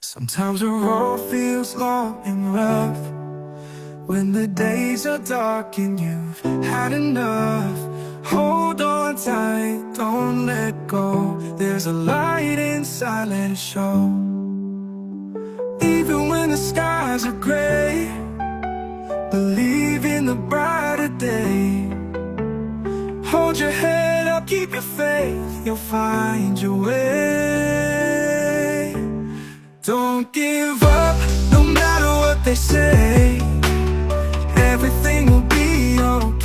Sometimes the road feels long and rough, when the days are dark and you've had enough. Hold on tight, don't let go. There's a light inside, let it show. Even when the skies are gray, believe in the brighter day. Hold your head up, keep your faith, you'll find your way. Don't give up, no matter what they say. Everything will be okay.